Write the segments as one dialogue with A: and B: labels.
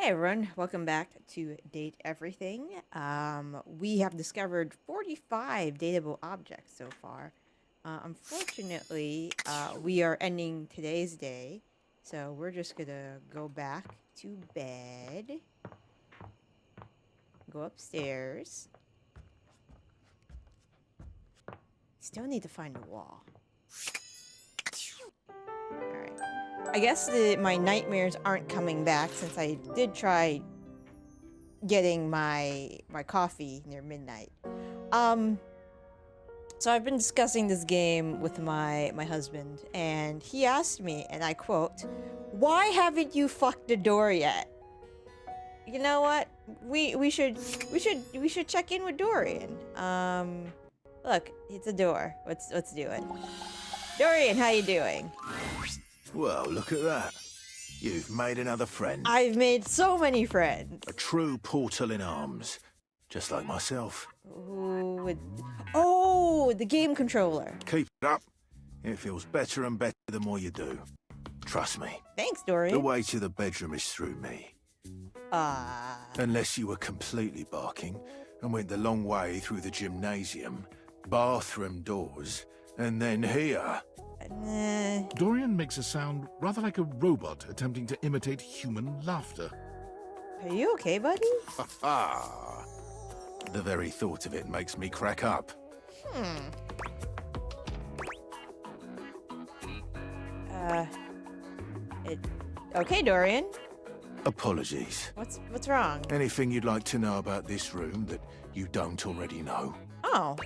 A: Hey everyone, welcome back to Date Everything. We have discovered 45 dateable objects so far. Unfortunately, we are ending today's day, so we're just gonna go back to bed, go upstairs. Still need to find the wall. Alright. I guess my nightmares aren't coming back since I did try getting my coffee near midnight. So I've been discussing this game with my husband, and he asked me, and I quote, "Why haven't you fucked the door yet?" You know what? We should check in with Dorian. Look, it's a door. Let's do it. Dorian, how you doing?
B: Well, look at that. You've made another friend.
A: I've made so many friends.
B: A true portal in arms. Just like myself.
A: Who would... Oh, the game controller.
B: Keep it up. It feels better and better the more you do. Trust me.
A: Thanks, Dorian.
B: The way to the bedroom is through me. Unless you were completely barking and went the long way through the gymnasium, bathroom doors, and then here.
C: Dorian makes a sound rather like a robot attempting to imitate human laughter.
A: Are you okay, buddy?
B: Ha ha! The very thought of it makes me crack up.
A: Okay, Dorian.
B: Apologies.
A: What's wrong?
B: Anything you'd like to know about this room that you don't already know?
A: Oh.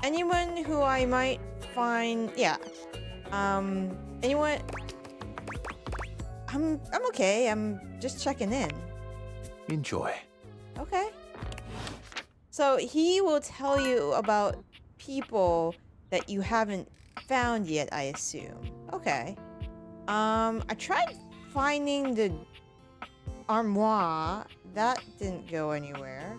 A: Anyone who I might find... Yeah. Anyone... I'm okay. I'm just checking in.
B: Enjoy.
A: Okay. So he will tell you about people that you haven't found yet, I assume. Okay. I tried finding the armoire. That didn't go anywhere.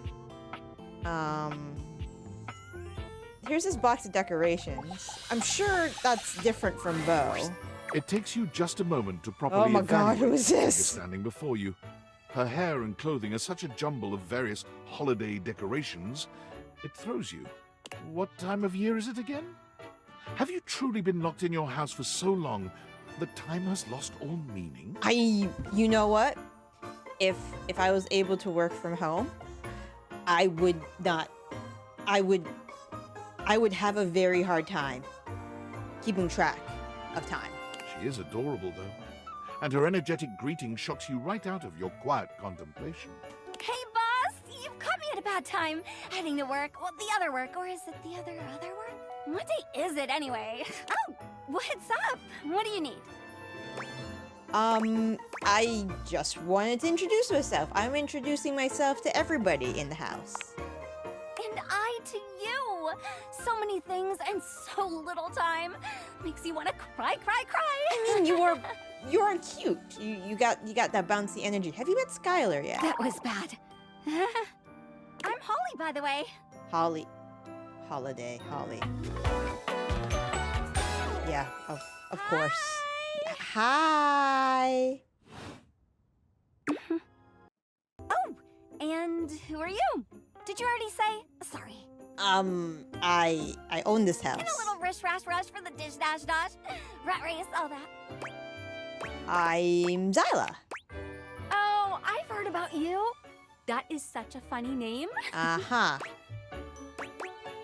A: Here's this box of decorations. I'm sure that's different from Bo.
C: It takes you just a moment to properly
A: Oh my god, who is
C: evaluate
A: this?
C: the figure standing before you. Her hair and clothing are such a jumble of various holiday decorations, it throws you. What time of year is it again? Have you truly been locked in your house for so long that time has lost all meaning?
A: You know what? If I was able to work from home, I would have a very hard time keeping track of time.
C: She is adorable, though, and her energetic greeting shocks you right out of your quiet contemplation.
D: Hey, boss! You've caught me at a bad time. Heading to work. Well, the other work. Or is it the other work? What day is it, anyway? Oh, what's up? What do you need?
A: I just wanted to introduce myself. I'm introducing myself to everybody in the house.
D: And I to you. So many things and so little time. Makes you want to cry.
A: I mean, you're cute. You got that bouncy energy. Have you met Skylar yet?
D: That was bad. I'm Holly, by the way.
A: Holly. Yeah, of course. Hi.
D: Oh, and who are you? Did you already say? Sorry.
A: I own this house.
D: And a little rush for the dish dash. Rat race, all that.
A: I'm Zyla.
D: Oh, I've heard about you. That is such a funny name.
A: Uh-huh.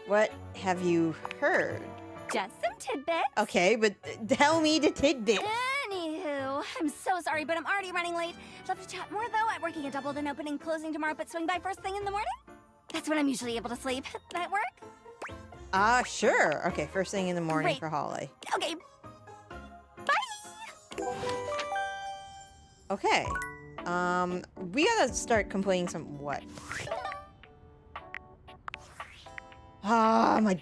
A: What have you heard?
D: Just some tidbits.
A: Okay, but tell me the tidbit.
D: Anywho, I'm so sorry, but I'm already running late. Love to chat more, though. I'm working a double, then opening, closing tomorrow, but swing by first thing in the morning. That's when I'm usually able to sleep. That work?
A: Sure. Okay, first thing in the morning
D: Great.
A: for Holly.
D: Okay. Bye!
A: Okay. We gotta start completing some what? My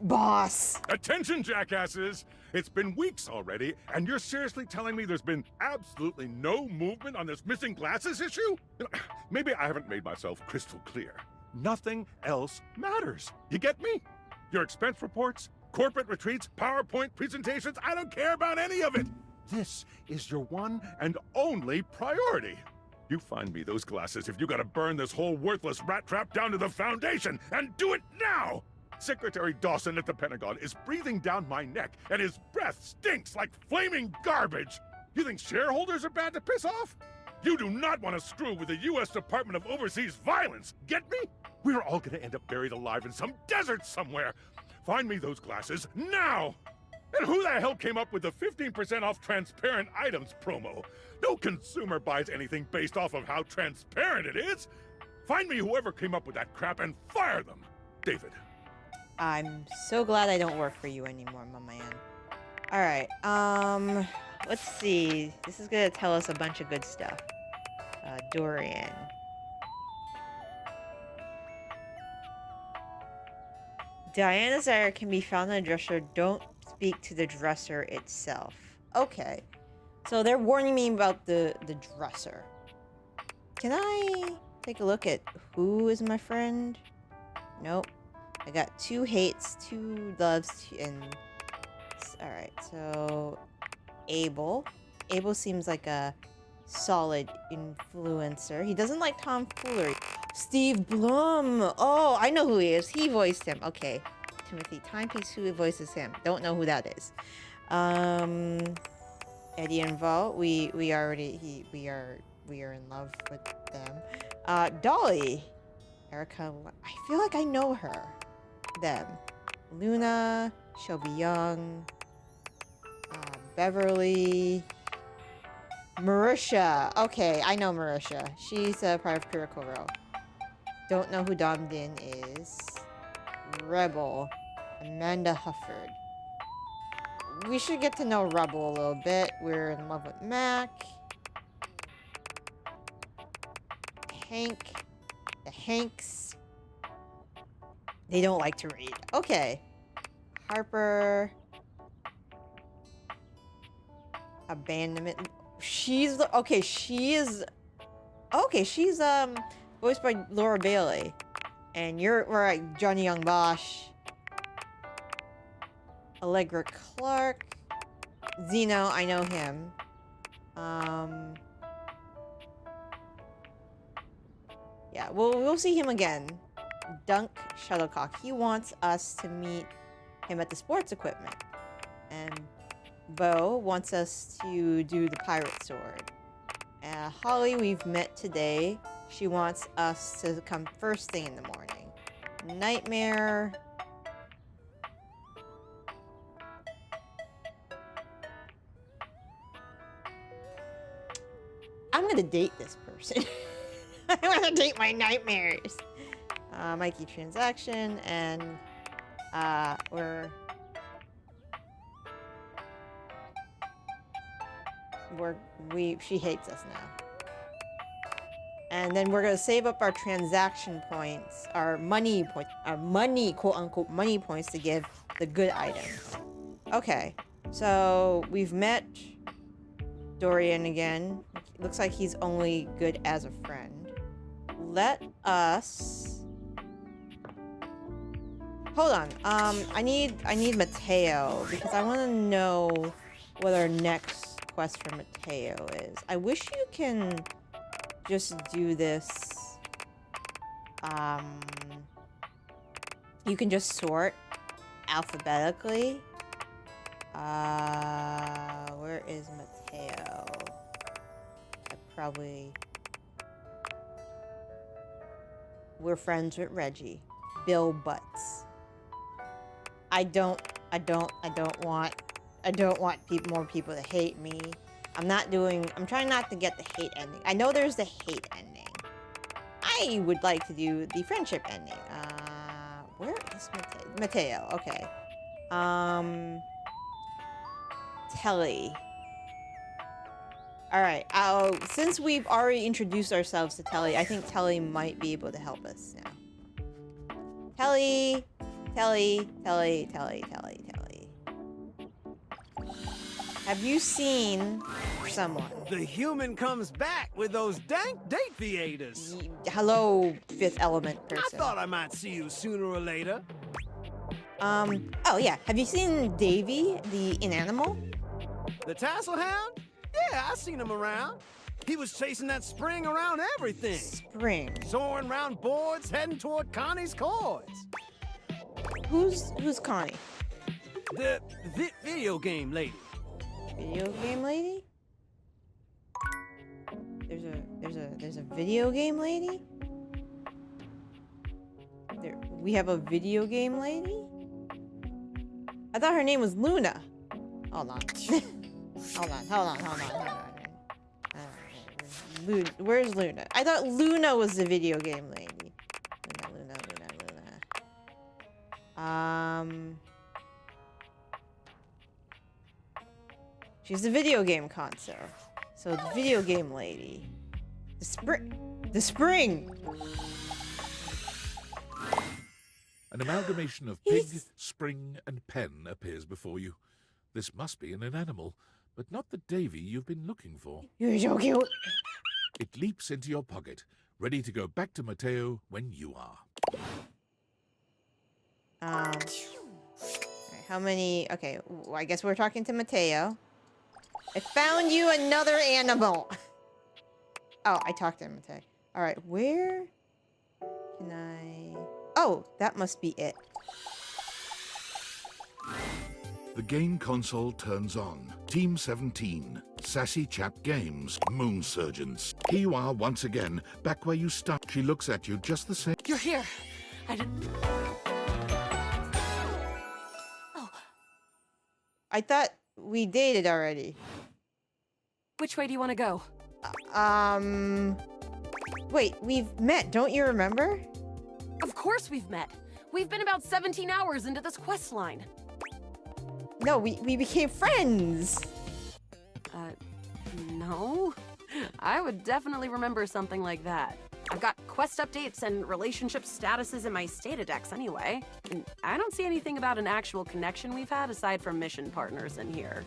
A: boss.
E: Attention, jackasses! It's been weeks already, and you're seriously telling me there's been absolutely no movement on this missing glasses issue? You know, maybe I haven't made myself crystal clear. Nothing else matters. You get me? Your expense reports, corporate retreats, PowerPoint presentations, I don't care about any of it. This is your one and only priority. You find me those glasses if you gotta burn this whole worthless rat trap down to the foundation, and do it now! Secretary Dawson at the Pentagon is breathing down my neck, and his breath stinks like flaming garbage! You think shareholders are bad to piss off? You do not want to screw with the U.S. Department of Overseas Violence, get me? We're all gonna end up buried alive in some desert somewhere! Find me those glasses, now! And who the hell came up with the 15% off transparent items promo? No consumer buys anything based off of how transparent it is! Find me whoever came up with that crap and fire them! David.
A: I'm so glad I don't work for you anymore, my man. Alright, let's see. This is gonna tell us a bunch of good stuff. Dorian. Diana's error can be found in the dresser. Don't speak to the dresser itself. Okay. So they're warning me about the dresser. Can I take a look at who is my friend? Nope. I got 2 hates, 2 loves, and... Alright, so... Abel. Abel seems like a solid influencer. He doesn't like tomfoolery. Steve Blum! Oh, I know who he is. He voiced him. Okay. Timothy Timepiece, who voices him. Don't know who that is. Eddie and Val, we are in love with them. Dolly, Erica, I feel like I know her. Them. Luna, Shelby Young, Beverly, Marisha. Okay, I know Marisha. She's a part of Critical Role. Don't know who Dom Din is. Rebel, Amanda Hufford. We should get to know Rebel a little bit. We're in love with Mac. Hank. The Hanks. They don't like to read. Okay. Harper. Abandonment. She's the... Okay, she is... Okay, she's, voiced by Laura Bailey. And you're right, Johnny Young Bosch. Allegra Clark. Zeno, I know him. Yeah, we'll see him again. Dunk Shuttlecock. He wants us to meet him at the sports equipment. And Bo wants us to do the pirate sword. Holly, we've met today. She wants us to come first thing in the morning. Nightmare. I'm gonna date this person. I wanna date my nightmares. Mikey Transaction, and she hates us now. And then we're gonna save up our transaction points, our money quote unquote money points to give the good items. Okay, so we've met Dorian again. Looks like he's only good as a friend. Let us... Hold on. I need Mateo because I want to know what our next quest for Mateo is. I wish you can just do this. You can just sort alphabetically. Where is Mateo? We're friends with Reggie. Bill Butts. I don't want more people to hate me. I'm trying not to get the hate ending. I know there's the hate ending. I would like to do the friendship ending. Where is Mateo? Okay. Telly. Alright, since we've already introduced ourselves to Telly, I think Telly might be able to help us now. Telly! Telly. Have you seen someone?
F: The human comes back with those dank date theaters.
A: Hello, Fifth Element person.
F: I thought I might see you sooner or later.
A: Oh yeah, have you seen Davy, the inanimal?
F: The tassel hound? Yeah, I seen him around. He was chasing that spring around everything.
A: Spring.
F: Soaring round boards, heading toward Connie's chords.
A: Who's Connie?
F: The video game lady.
A: Video game lady? There's a video game lady? We have a video game lady? I thought her name was Luna. Hold on. hold on. Where's Luna? I thought Luna was the video game lady. Luna. She's the video game console. So the video game lady. The spring!
C: An amalgamation of pig, spring, and pen appears before you. This must be an inanimal, but not the Davy you've been looking for.
A: You're so cute.
C: It leaps into your pocket, ready to go back to Mateo when you are.
A: Alright, how many? Okay, I guess we're talking to Mateo. I found you another animal. Oh, I talked to Mateo. Alright, where can I... Oh, that must be it.
C: The game console turns on. Team 17, Sassy Chap Games, Moon Surgeons. Here you are once again, back where you started. She looks at you just the same.
G: You're here. I didn't... Oh.
A: I thought we dated already.
G: Which way do you want to go?
A: Wait, we've met, don't you remember?
G: Of course we've met. We've been about 17 hours into this quest line.
A: No, we became friends.
G: No. I would definitely remember something like that. I've got quest updates and relationship statuses in my Statadex anyway. And I don't see anything about an actual connection we've had aside from mission partners in here.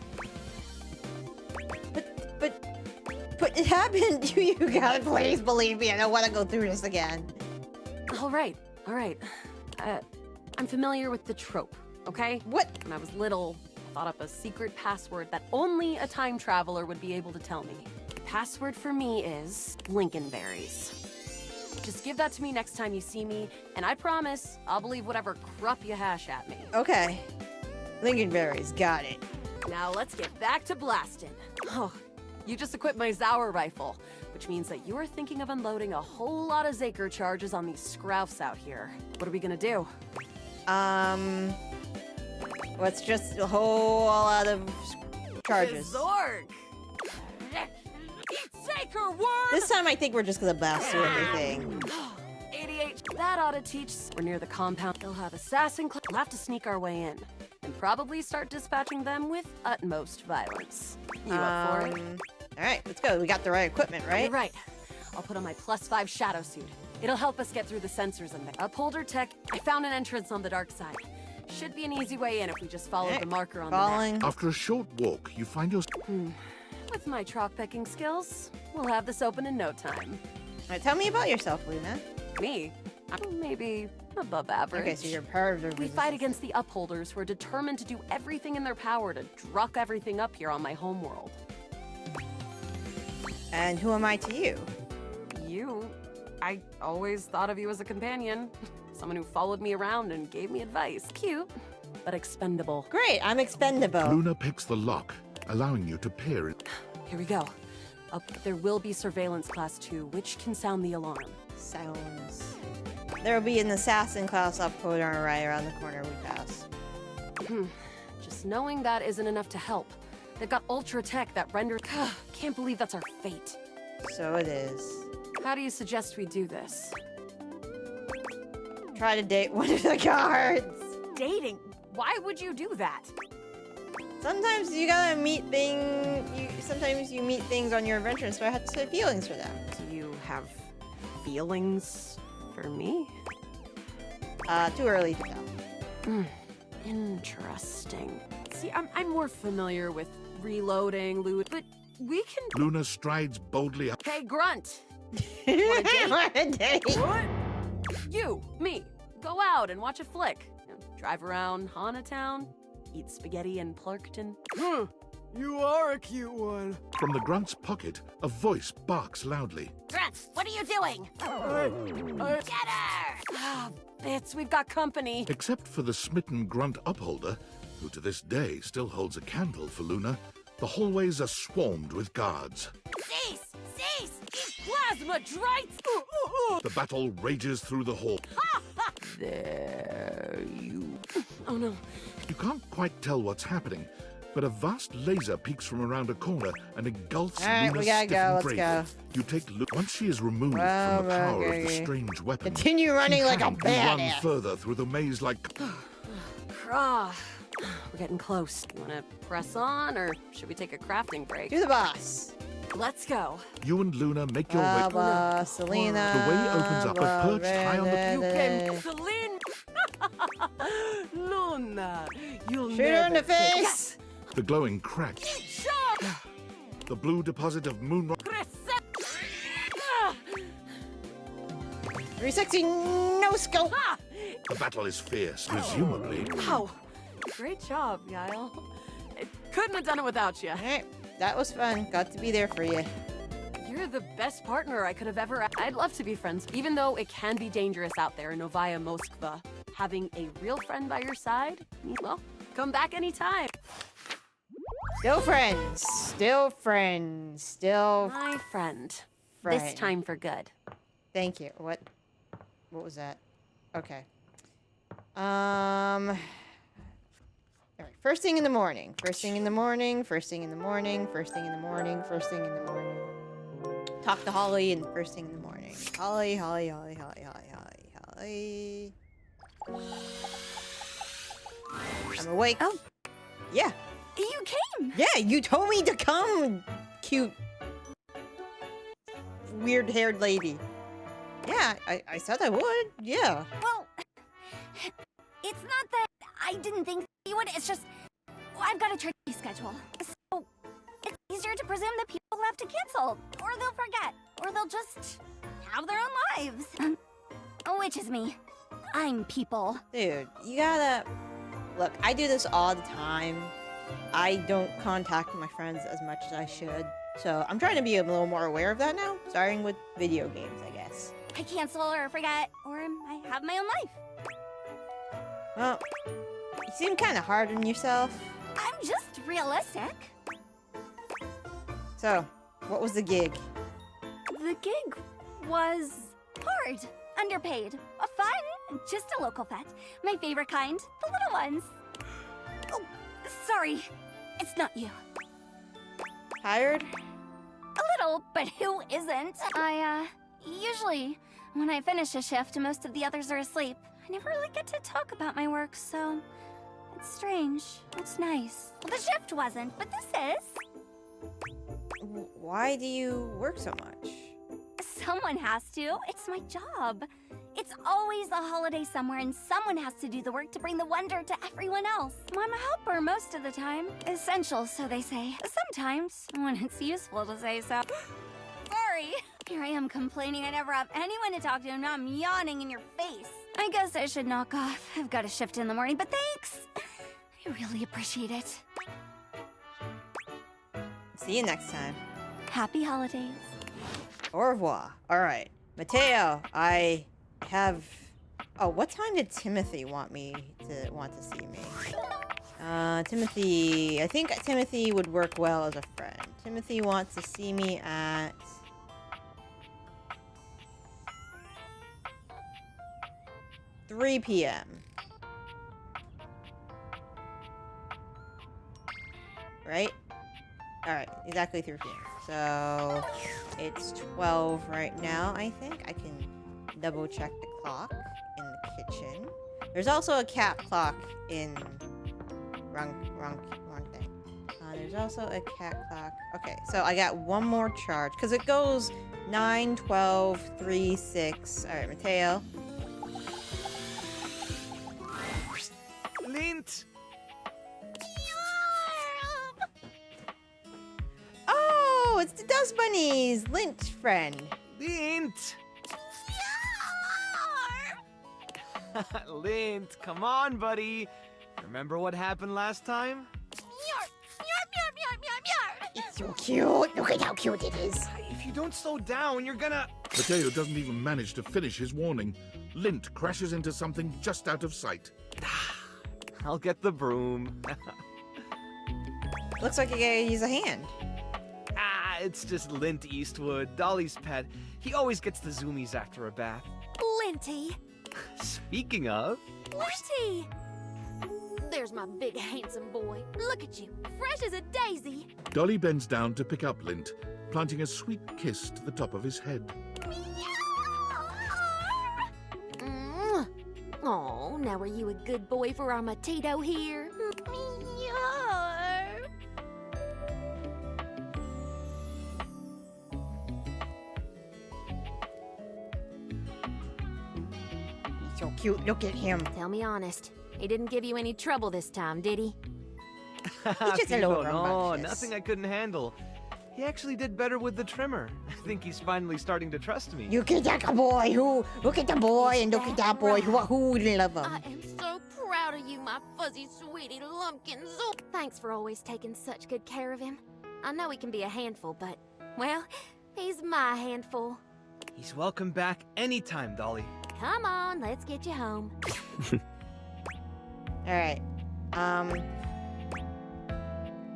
A: But it happened. You gotta please believe me. I don't want to go through this again.
G: All right. I'm familiar with the trope, okay?
A: What?
G: When I was little, I thought up a secret password that only a time traveler would be able to tell me. The password for me is Lincolnberries. Just give that to me next time you see me, and I promise I'll believe whatever crap you hash at me.
A: Okay. Lincolnberries, got it.
G: Now let's get back to blasting. Oh, you just equipped my Zauer rifle, which means that you are thinking of unloading a whole lot of Zaker charges on these scroufs out here. What are we gonna do?
A: Let's just a whole lot of charges.
G: Zork! Zaker worm!
A: This time I think we're just gonna blast through everything.
G: 88. That ought to teach. We're near the compound. They'll have assassin. We'll have to sneak our way in, and probably start dispatching them with utmost violence. You up for it?
A: All right, let's go. We got the right equipment, right?
G: You're right. I'll put on my +5 shadow suit. It'll help us get through the sensors in there. Upholder tech. I found an entrance on the dark side. Should be an easy way in if we just follow the marker on the map.
C: After a short walk, you find yourself...
G: With my chalk picking skills, we'll have this open in no time.
A: All right, tell me about yourself, Luna.
G: Me? I'm maybe above average.
A: Okay, so you're part of the
G: We fight against the Upholders who are determined to do everything in their power to druck everything up here on my homeworld.
A: And who am I to you?
G: You? I always thought of you as a companion. Someone who followed me around and gave me advice. Cute, but expendable.
A: Great, I'm expendable.
C: Luna picks the lock, allowing you to peer in.
G: Here we go. There will be surveillance class 2, which can sound the alarm.
A: Sounds. There will be an assassin class upload on right around the corner we pass.
G: Just knowing that isn't enough to help. They've got ultra tech that renders... Can't believe that's our fate.
A: So it is.
G: How do you suggest we do this?
A: Try to date one of the guards.
G: Dating? Why would you do that?
A: Sometimes you gotta meet things. Sometimes you meet things on your adventure, and so I have to say feelings for them.
G: Do you have feelings for me?
A: Too early to tell.
G: Interesting. See, I'm more familiar with reloading, loot, but we can...
C: Luna strides boldly up.
G: Hey, Grunt!
A: Want a date?
G: What? You, me, go out and watch a flick. Drive around Haunatown, eat spaghetti in Plurkton.
F: You are a cute one.
C: From the grunt's pocket, a voice barks loudly.
G: Grunt, what are you doing? Get her! Ah, bits, we've got company.
C: Except for the smitten grunt upholder, who to this day still holds a candle for Luna, the hallways are swarmed with guards.
G: Cease! Cease! These plasma drites!
C: The battle rages through the hall.
G: There you... Oh no.
C: You can't quite tell what's happening, but a vast laser peeks from around a corner and engulfs
A: All right,
C: Luna's
A: we gotta go.
C: stiffened
A: Let's
C: brain.
A: go.
C: You take once she is removed
A: Well,
C: from the power of the
A: okay.
C: strange weapon.
A: Continue running
C: she
A: like a
C: can run
A: badass.
C: further through the maze like...
G: Ah, we're getting close. You wanna press on, or should we take a crafting break?
A: Do the boss.
G: Let's go.
C: You and Luna make your way...
A: Baba, Selena.
C: The way opens up a perched high on the...
G: You can clean... Luna, you'll
A: Shoot her in the
G: never take-
A: face.
C: The glowing crack.
G: Shot!
C: The blue deposit of moon...
A: 360 no scope.
G: Ah!
C: The battle is fierce, presumably.
G: Wow, great job, Yael. I couldn't have done it without you.
A: All right, that was fun. Got to be there for you.
G: You're the best partner I could have ever... I'd love to be friends, even though it can be dangerous out there in Novaya Moskva. Having a real friend by your side, well, come back anytime.
A: Still friends. Still friends. Still
G: My friend.
A: friend.
G: This time for good.
A: Thank you. What was that? Okay. All right. First thing in the morning. First thing in the morning. First thing in the morning. First thing in the morning. First thing in the morning. Talk to Holly and first thing in the morning. Holly, Holly, Holly, Holly, Holly, Holly, Holly. I'm awake.
D: Oh.
A: Yeah.
D: You came!
A: Yeah, you told me to come, cute, weird-haired lady. Yeah, I said I would. Yeah.
D: Well, it's not that I didn't think you would, it's just I've got a tricky schedule. So it's easier to presume that people have to cancel, or they'll forget, or they'll just have their own lives. Which is me. I'm people.
A: Dude, you gotta... Look, I do this all the time. I don't contact my friends as much as I should. So I'm trying to be a little more aware of that now, starting with video games, I guess.
D: I cancel or forget, or I have my own life.
A: Well, you seem kind of hard on yourself.
D: I'm just realistic.
A: So, what was the gig?
D: The gig was hard, underpaid, fun, just a local pet. My favorite kind, the little ones. Oh, sorry, it's not you.
A: Tired?
D: A little, but who isn't? Usually, when I finish a shift, most of the others are asleep. I never really get to talk about my work, so it's strange. It's nice. Well, the shift wasn't, but this is.
A: Why do you work so much?
D: Someone has to. It's my job. It's always a holiday somewhere, and someone has to do the work to bring the wonder to everyone else. I'm a helper most of the time. Essential, so they say. Sometimes, when it's useful to say so. Sorry. Here I am complaining I never have anyone to talk to, and now I'm yawning in your face. I guess I should knock off. I've got a shift in the morning, but thanks. I really appreciate it.
A: See you next time.
D: Happy holidays.
A: Au revoir. All right. Mateo, I have... Oh, what time did Timothy want to see me? Timothy... I think Timothy would work well as a friend. Timothy wants to see me at... (3 p.m.) Right? Alright, exactly 3 p.m. So, it's 12 right now, I think. I can double check the clock in the kitchen. There's also a cat clock in... Wrong thing. There's also a cat clock. Okay, so I got one more charge, because it goes 9, 12, 3, 6. Alright, Mateo.
F: Lint!
A: Oh, it's the Dust Bunnies! Lint friend.
F: Lint! Lint, come on, buddy. Remember what happened last time?
A: It's so cute. Look at how cute it is.
F: If you don't slow down, you're gonna...
C: Mateo doesn't even manage to finish his warning. Lint crashes into something just out of sight.
F: I'll get the broom.
A: Looks like you gotta use a hand.
F: It's just Lint Eastwood, Dolly's pet. He always gets the zoomies after a bath.
D: Linty.
F: Speaking of...
D: Linty! There's my big handsome boy. Look at you, fresh as a daisy.
C: Dolly bends down to pick up Lint, planting a sweet kiss to the top of his head.
D: Oh, now are you a good boy for our Matito here?
A: He's so cute. Look at him.
D: Tell me honest, he didn't give you any trouble this time, did he?
A: He's just a little
F: No,
A: rambunctious.
F: nothing I couldn't handle. He actually did better with the trimmer. I think he's finally starting to trust me.
A: Look at that boy. Look at the boy and look at that boy. Who would love him?
D: I am so proud of you, my fuzzy sweetie lumpkin. Thanks for always taking such good care of him. I know he can be a handful, but, well, he's my handful.
F: He's welcome back anytime, Dolly.
D: Come on, let's get you home.
A: All right.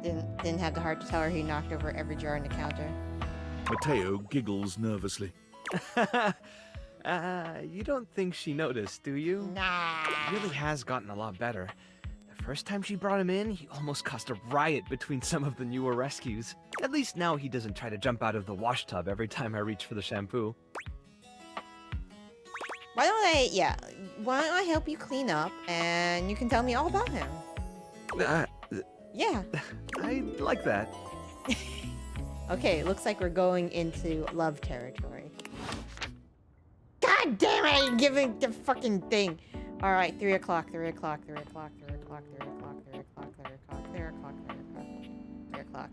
A: Didn't have the heart to tell her he knocked over every jar on the counter.
C: Mateo giggles nervously.
F: You don't think she noticed, do you?
A: Nah.
F: He really has gotten a lot better. The first time she brought him in, he almost caused a riot between some of the newer rescues. At least now he doesn't try to jump out of the wash tub every time I reach for the shampoo.
A: Why don't I help you clean up and you can tell me all about him? Yeah.
F: I like that.
A: Okay, looks like we're going into love territory. God damn it, I didn't give it the fucking thing. All right, 3 o'clock, 3 o'clock, 3 o'clock, 3 o'clock, 3 o'clock, 3 o'clock, 3 o'clock, 3 o'clock, 3 o'clock.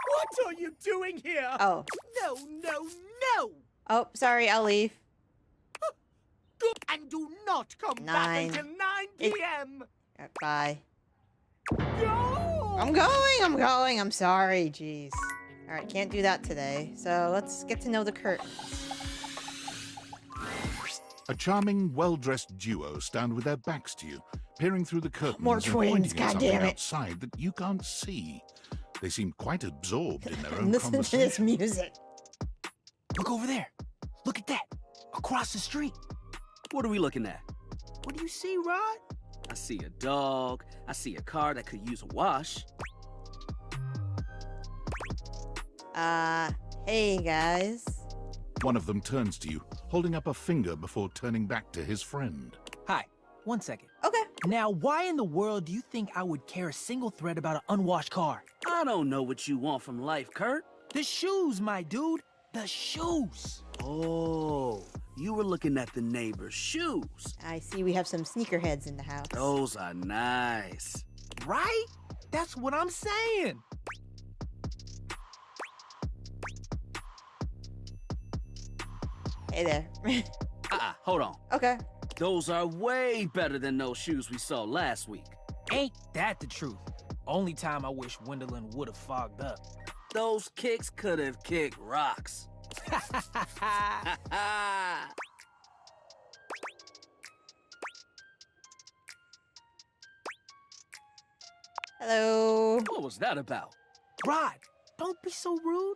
H: What are you doing here?
A: Oh.
H: No, no, no!
A: Oh, sorry, I'll leave.
H: And do not come
A: 9.
H: back until 9 p.m.
A: Bye.
H: Go!
A: I'm going. I'm sorry, jeez. All right, can't do that today. So let's get to know the curtains.
C: A charming, well-dressed duo stand with their backs to you, peering through the curtains
A: More
C: and
A: twins,
C: pointing at something
A: goddammit.
C: outside that you can't see. They seem quite absorbed in their own
A: Listen to
C: conversation.
A: this music.
H: Look over there. Look at that. Across the street.
I: What are we looking at?
H: What do you see, Rod?
I: I see a dog. I see a car that could use a wash.
A: Hey guys.
C: One of them turns to you, holding up a finger before turning back to his friend.
H: Hi. 1 second.
A: Okay.
H: Now, why in the world do you think I would care a single thread about an unwashed car?
I: I don't know what you want from life, Kurt.
H: The shoes, my dude. The shoes.
I: Oh, you were looking at the neighbor's shoes.
A: I see we have some sneakerheads in the house.
I: Those are nice.
H: Right? That's what I'm saying.
A: Hey there.
I: Hold on.
A: Okay.
I: Those are way better than those shoes we saw last week.
H: Ain't that the truth? Only time I wish Wendelin would have fogged up.
I: Those kicks could have kicked rocks.
A: Hello.
I: What was that about?
H: Rod, don't be so rude.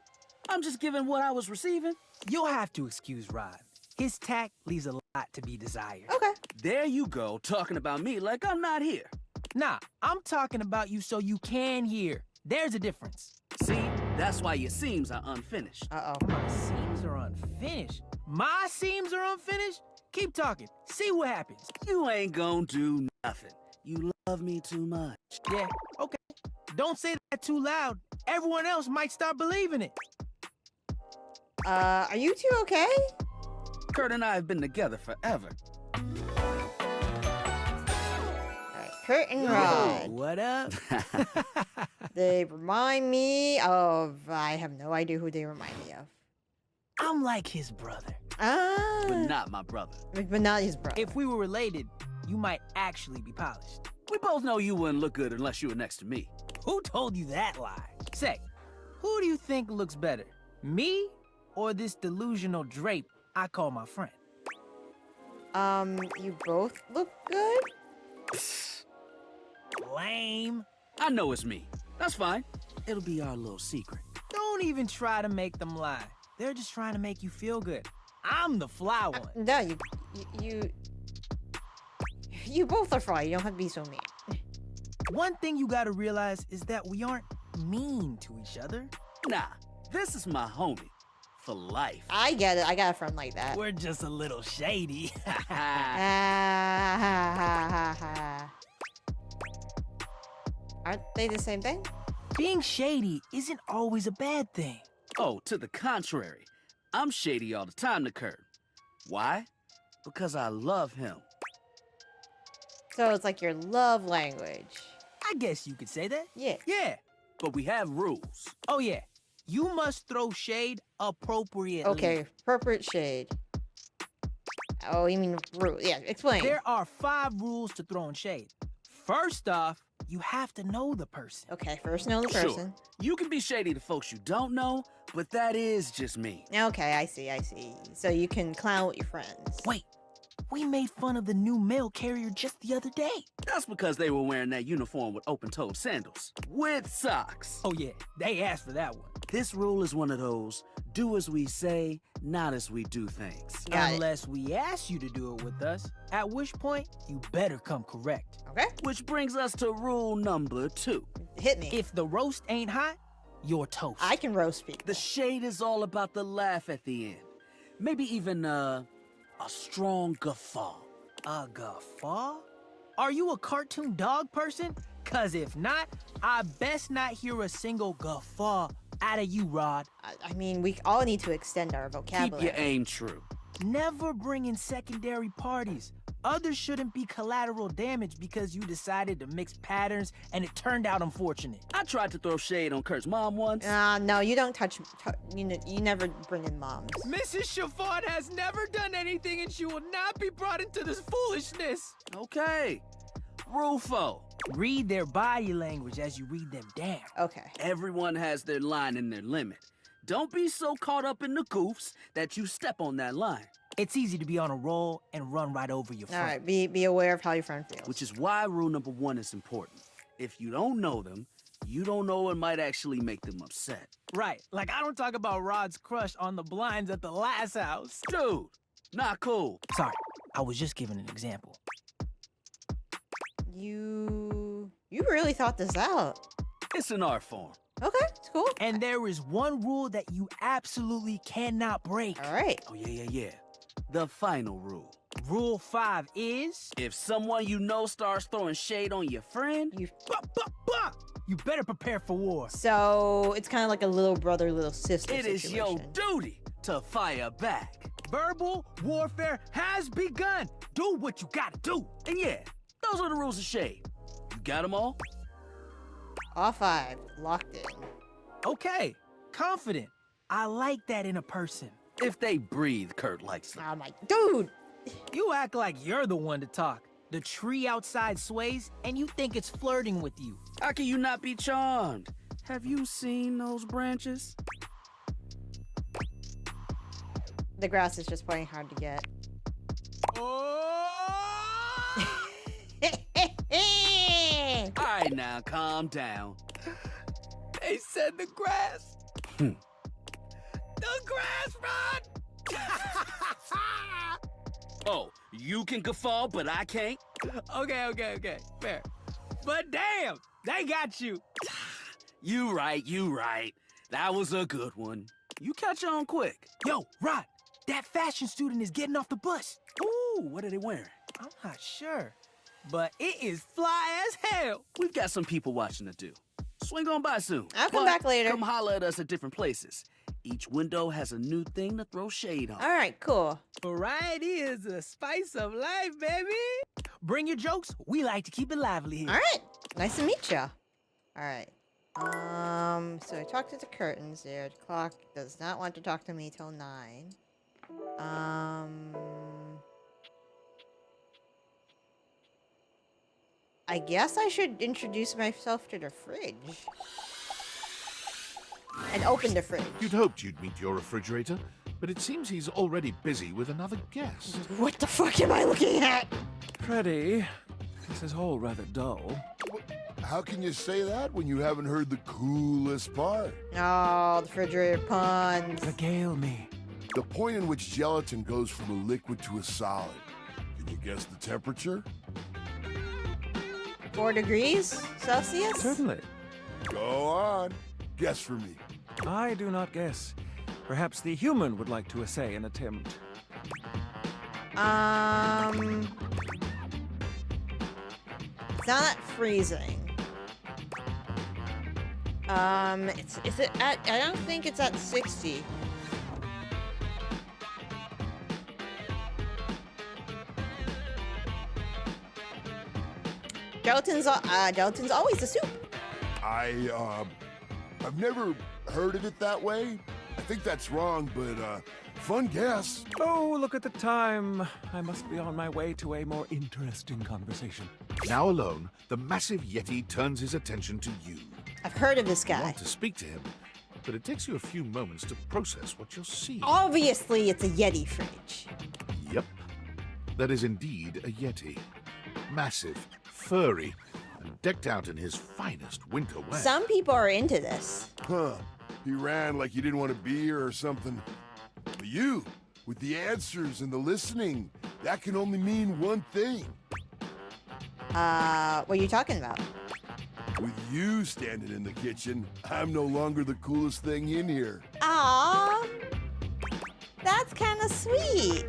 I: I'm just giving what I was receiving.
H: You'll have to excuse Rod. His tact leaves a lot to be desired.
A: Okay.
I: There you go, talking about me like I'm not here.
H: Nah, I'm talking about you so you can hear. There's a difference.
I: See, that's why your seams are unfinished.
A: Uh-oh.
H: My seams are unfinished. My seams are unfinished? Keep talking. See what happens.
I: You ain't gonna do nothing. You love me too much.
H: Yeah, okay. Don't say that too loud. Everyone else might start believing it.
A: Are you two okay?
I: Kurt and I have been together forever.
A: Alright, Kurt and Rod.
H: What up?
A: They remind me of... I have no idea who they remind me of.
H: I'm like his brother.
A: Ah.
I: But not my brother.
A: But not his brother.
H: If we were related, you might actually be polished.
I: We both know you wouldn't look good unless you were next to me.
H: Who told you that lie? Say, who do you think looks better? Me or this delusional drape I call my friend?
A: You both look good?
H: Lame.
I: I know it's me. That's fine. It'll be our little secret.
H: Don't even try to make them lie. They're just trying to make you feel good. I'm the fly one.
A: No, you both are fine. You don't have to be so mean.
H: One thing you gotta realize is that we aren't mean to each other.
I: Nah, this is my homie. For life.
A: I get it. I got a friend like that.
H: We're just a little shady.
A: Aren't they the same thing?
H: Being shady isn't always a bad thing.
I: Oh, to the contrary. I'm shady all the time to Kurt. Why? Because I love him.
A: So it's like your love language.
H: I guess you could say that.
A: Yeah.
H: Yeah.
I: But we have rules.
H: Oh, yeah. You must throw shade appropriately.
A: Okay, appropriate shade. Oh, you mean rule? Yeah, explain.
H: There are 5 rules to throwing shade. First off, you have to know the person.
A: Okay, first know the person.
I: Sure. You can be shady to folks you don't know, but that is just me.
A: Okay, I see. So you can clown with your friends.
H: Wait, we made fun of the new mail carrier just the other day.
I: That's because they were wearing that uniform with open-toed sandals. With socks.
H: Oh yeah, they asked for that one.
I: This rule is one of those, do as we say, not as we do things.
H: Unless we ask you to do it with us, at which point, you better come correct.
A: Okay.
I: Which brings us to rule number 2.
A: Hit me.
H: If the roast ain't hot, you're toast.
A: I can roast people.
I: The shade is all about the laugh at the end. Maybe even, a strong guffaw.
H: A guffaw? Are you a cartoon dog person? Cause if not, I best not hear a single guffaw out of you, Rod.
A: I mean, we all need to extend our vocabulary.
I: Keep your aim true.
H: Never bring in secondary parties. Others shouldn't be collateral damage because you decided to mix patterns and it turned out unfortunate.
I: I tried to throw shade on Kurt's mom once.
A: No, you don't touch you never bring in moms.
H: Mrs. Chiffon has never done anything and she will not be brought into this foolishness.
I: Okay. Rule 4.
H: Read their body language as you read them down.
A: Okay.
I: Everyone has their line and their limit. Don't be so caught up in the goofs that you step on that line.
H: It's easy to be on a roll and run right over your friend.
A: All right, be aware of how your friend feels.
I: Which is why rule number 1 is important. If you don't know them, you don't know what might actually make them upset.
H: Right, like I don't talk about Rod's crush on the blinds at the last house.
I: Dude, not cool.
H: Sorry, I was just giving an example.
A: You really thought this out.
I: It's an art form.
A: Okay, it's cool.
H: And there is one rule that you absolutely cannot break.
A: All right.
I: Oh, yeah. The final rule.
H: Rule 5 is...
I: If someone you know starts throwing shade on your friend...
H: You better prepare for war.
A: So it's kind of like a little brother, little sister
I: It
A: situation.
I: is your duty to fire back.
H: Verbal warfare has begun. Do what you gotta do.
I: And yeah, those are the rules of shade. You got them all?
A: All 5, locked in.
H: Okay, confident. I like that in a person.
I: If they breathe, Kurt likes them.
A: I'm like, dude!
H: You act like you're the one to talk. The tree outside sways, and you think it's flirting with you.
I: How can you not be charmed? Have you seen those branches?
A: The grass is just plain hard to get.
H: Oh!
I: All right, now, calm down.
H: They said the grass. The grass, Rod!
I: Oh, you can guffaw, but I can't?
H: Okay, fair. But damn, they got you.
I: You right. That was a good one. You catch on quick.
H: Yo, Rod, that fashion student is getting off the bus.
I: Ooh, what are they wearing?
H: I'm not sure, but it is fly as hell.
I: We've got some people watching to do. Swing on by soon.
A: I'll come back later.
I: Come holler at us at different places. Each window has a new thing to throw shade on.
A: All right, cool.
H: Variety is the spice of life, baby. Bring your jokes. We like to keep it lively here.
A: All right, nice to meet ya. All right. So I talked to the curtains there. The clock does not want to talk to me till 9. I guess I should introduce myself to the fridge. And open the fridge.
C: You'd hoped you'd meet your refrigerator, but it seems he's already busy with another guest.
A: What the fuck am I looking at?
J: Freddy, this is all rather dull.
K: How can you say that when you haven't heard the coolest part?
A: Oh, the refrigerator puns.
J: Regale me.
K: The point in which gelatin goes from a liquid to a solid. Can you guess the temperature?
A: 4 degrees Celsius?
J: Certainly.
K: Go on. Guess for me.
J: I do not guess. Perhaps the human would like to essay an attempt.
A: It's not freezing. Is it at, I don't think it's at 60. Gelatin's always a soup.
K: I've never heard of it that way. I think that's wrong, but, fun guess.
J: Oh, look at the time. I must be on my way to a more interesting conversation.
C: Now alone, the massive Yeti turns his attention to you.
A: I've heard of this
C: You
A: guy.
C: want to speak to him, but it takes you a few moments to process what you're seeing.
A: Obviously, it's a Yeti fridge.
C: Yep, that is indeed a Yeti. Massive, furry, and decked out in his finest winter wear.
A: Some people are into this.
K: Huh. He ran like you didn't want to be here or something. But you, with the answers and the listening, that can only mean one thing.
A: What are you talking about?
K: With you standing in the kitchen, I'm no longer the coolest thing in here.
A: Aww. That's kind of sweet.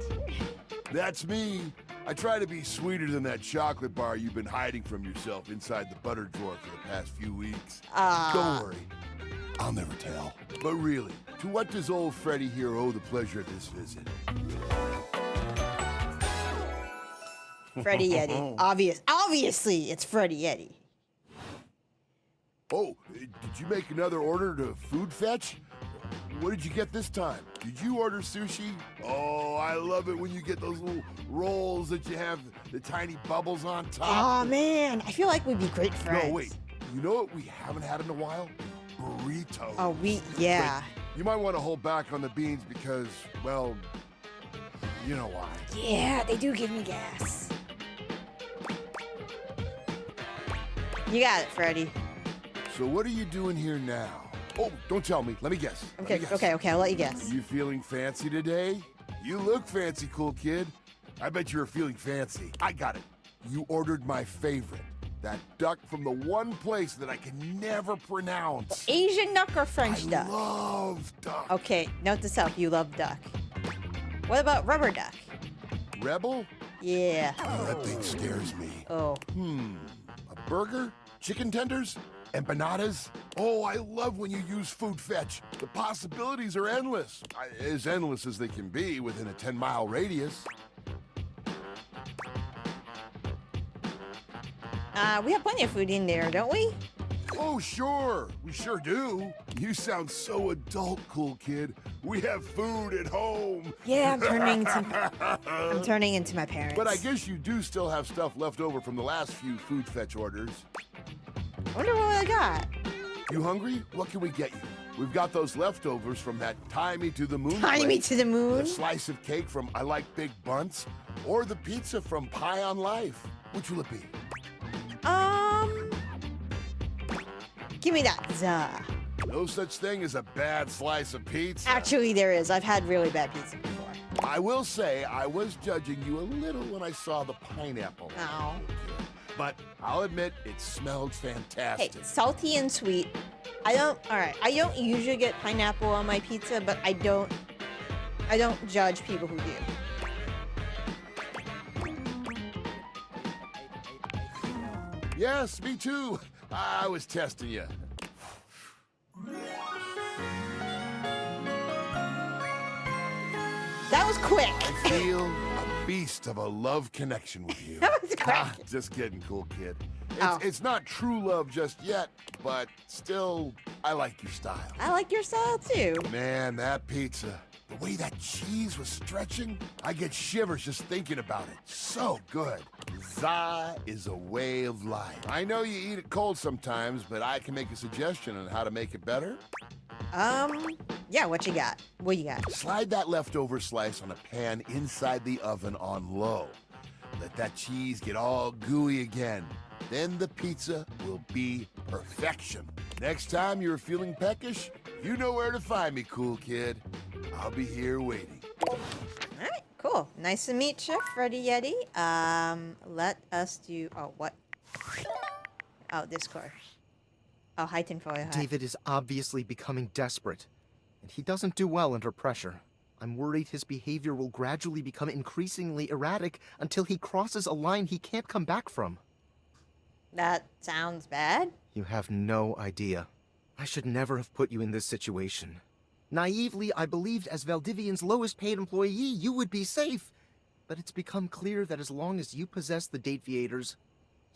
K: That's me. I try to be sweeter than that chocolate bar you've been hiding from yourself inside the butter drawer for the past few weeks. Don't worry. I'll never tell. But really, to what does old Freddy here owe the pleasure of this visit?
A: Freddy Yeti. Obviously, it's Freddy Yeti.
K: Oh, did you make another order to Food Fetch? What did you get this time? Did you order sushi? Oh, I love it when you get those little rolls that you have the tiny bubbles on top.
A: Oh man, I feel like we'd be great friends.
K: No, wait. You know what we haven't had in a while? Burritos.
A: Oh, yeah.
K: Wait, you might want to hold back on the beans because, well, you know why.
A: Yeah, they do give me gas. You got it, Freddy.
K: So what are you doing here now? Oh, don't tell me. Let me guess.
A: Okay, I'll let you guess.
K: You feeling fancy today? You look fancy, cool kid. I bet you were feeling fancy. I got it. You ordered my favorite. That duck from the one place that I can never pronounce.
A: Asian duck or French duck?
K: I love duck.
A: Okay, note this up. You love duck. What about rubber duck?
K: Rebel?
A: Yeah.
K: Oh, that thing scares me.
A: Oh.
K: A burger? Chicken tenders? Empanadas? Oh, I love when you use Food Fetch. The possibilities are endless. As endless as they can be within a 10-mile radius.
A: We have plenty of food in there, don't we?
K: Oh, sure. We sure do. You sound so adult, cool kid. We have food at home.
A: Yeah, I'm turning into my parents.
K: But I guess you do still have stuff left over from the last few Food Fetch orders.
A: I wonder what I got.
K: You hungry? What can we get you? We've got those leftovers from that Tie Me to the Moon
A: Tie Me
K: place,
A: to the Moon?
K: the slice of cake from I Like Big Bunts, or the pizza from Pie on Life. Which will it be?
A: Give me that. Zah.
K: No such thing as a bad slice of pizza.
A: Actually, there is. I've had really bad pizza before.
K: I will say I was judging you a little when I saw the pineapple.
A: Oh.
K: But I'll admit it smelled
A: Hey,
K: fantastic.
A: salty and sweet. I don't usually get pineapple on my pizza, but I don't judge people who do.
K: Yes, me too. I was testing you.
A: That was quick.
K: I feel a beast of a love connection with you.
A: That was quick.
K: Just kidding, cool kid.
A: Oh.
K: It's not true love just yet, but still, I like your style.
A: I like your style too.
K: Man, that pizza. The way that cheese was stretching, I get shivers just thinking about it. So good. Za is a way of life. I know you eat it cold sometimes, but I can make a suggestion on how to make it better.
A: Yeah, what you got? What you got?
K: Slide that leftover slice on a pan inside the oven on low. Let that cheese get all gooey again. Then the pizza will be perfection. Next time you're feeling peckish, you know where to find me, cool kid. I'll be here waiting.
A: Alright, cool. Nice to meet you, Freddy Yeti. Let us do... Oh, what? Oh, Discord. Oh, hi, tinfoil hat.
L: David is obviously becoming desperate, and he doesn't do well under pressure. I'm worried his behavior will gradually become increasingly erratic until he crosses a line he can't come back from.
A: That sounds bad.
L: You have no idea. I should never have put you in this situation. Naively, I believed as Valdivian's lowest paid employee, you would be safe. But it's become clear that as long as you possess the Dateviators,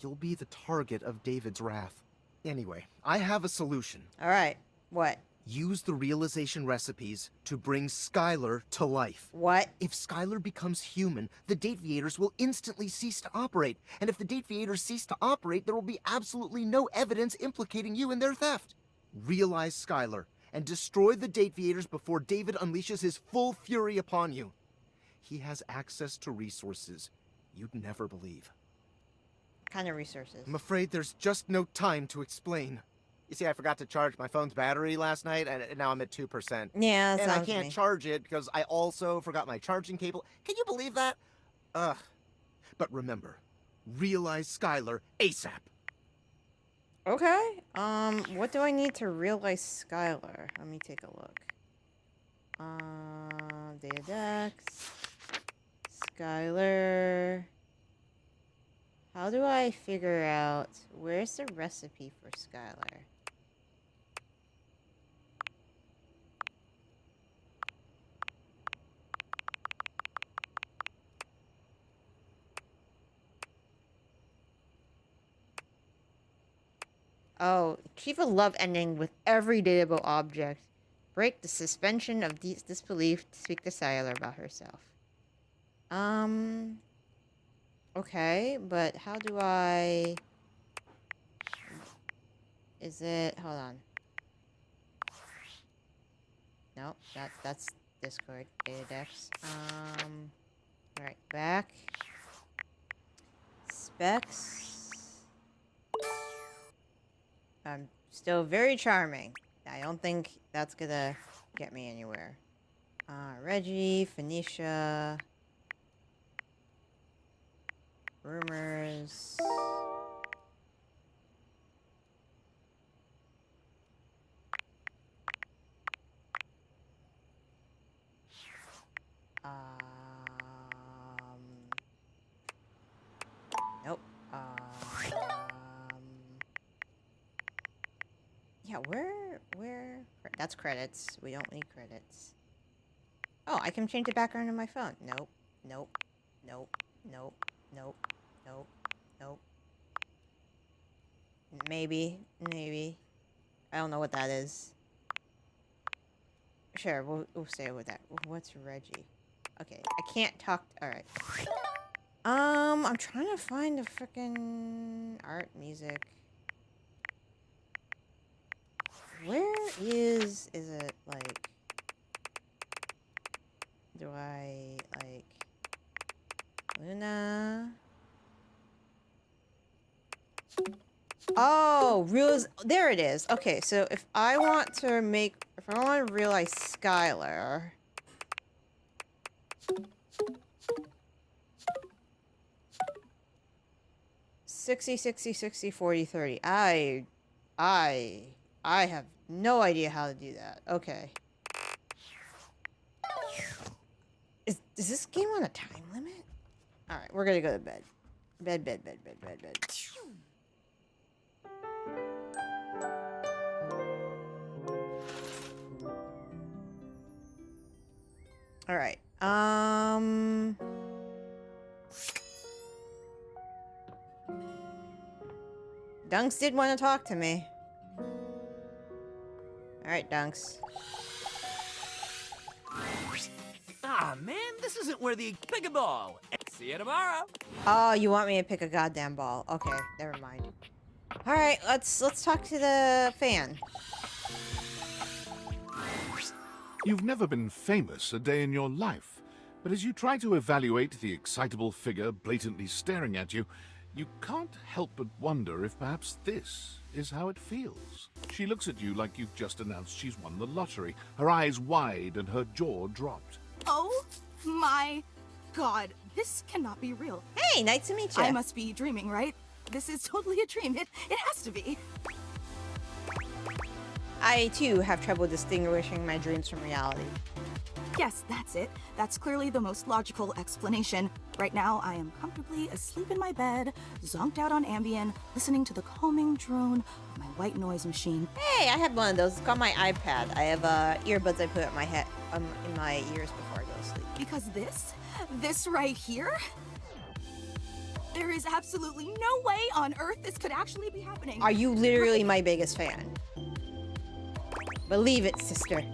L: you'll be the target of David's wrath. Anyway, I have a solution.
A: Alright, what?
L: Use the realization recipes to bring Skylar to life.
A: What?
L: If Skylar becomes human, the Dateviators will instantly cease to operate. And if the Dateviators cease to operate, there will be absolutely no evidence implicating you in their theft. Realize Skylar, and destroy the Dateviators before David unleashes his full fury upon you. He has access to resources you'd never believe.
A: What kind of resources?
L: I'm afraid there's just no time to explain. You see, I forgot to charge my phone's battery last night, and now I'm at 2%.
A: Yeah, that
L: and I
A: sounds
L: can't
A: me.
L: charge it because I also forgot my charging cable. Can you believe that? Ugh. But remember, realize Skylar ASAP.
A: Okay. What do I need to realize Skylar? Let me take a look. Data Dex. Skylar. How do I figure out where's the recipe for Skylar? Oh, Chief of Love ending with every datable object. Break the suspension of disbelief to speak to Skylar about herself. Okay, but how do I... Is it... Hold on. No, that's Discord. Data Dex. Alright, back. Specs. Still very charming. I don't think that's gonna get me anywhere. Reggie, Phoenicia... Rumors. Nope. Yeah, where? That's credits. We don't need credits. Oh, I can change the background on my phone. Nope. Nope. Nope. Nope. Nope. Nope. Nope. Maybe. I don't know what that is. Sure, we'll stay with that. What's Reggie? Okay, I can't talk. Alright. I'm trying to find the frickin' art music. Where is it, like... Do I, like... Luna... Oh, there it is. Okay, so if I want to realize Skylar... 60, 60, 60, 40, 30. I have no idea how to do that. Okay. Is this game on a time limit? Alright, we're gonna go to bed. Bed. Alright, Dunks did want to talk to me. Alright, Dunks.
I: This isn't where the pick a ball. See you tomorrow.
A: Oh, you want me to pick a goddamn ball? Okay, never mind. All right, let's talk to the fan.
C: You've never been famous a day in your life, but as you try to evaluate the excitable figure blatantly staring at you, you can't help but wonder if perhaps this is how it feels. She looks at you like you've just announced she's won the lottery, her eyes wide and her jaw dropped.
M: Oh my god, this cannot be real.
A: Hey, nice to meet you.
M: I must be dreaming, right? This is totally a dream. It has to be.
A: I, too, have trouble distinguishing my dreams from reality.
M: Yes, that's it. That's clearly the most logical explanation. Right now, I am comfortably asleep in my bed, zonked out on Ambien, listening to the calming drone of my white noise machine.
A: Hey, I have one of those. It's called my iPad. I have earbuds I put in my head, in my ears before I go to sleep.
M: Because this right here, there is absolutely no way on Earth this could actually be happening.
A: Are you literally my biggest fan? Believe it, sister.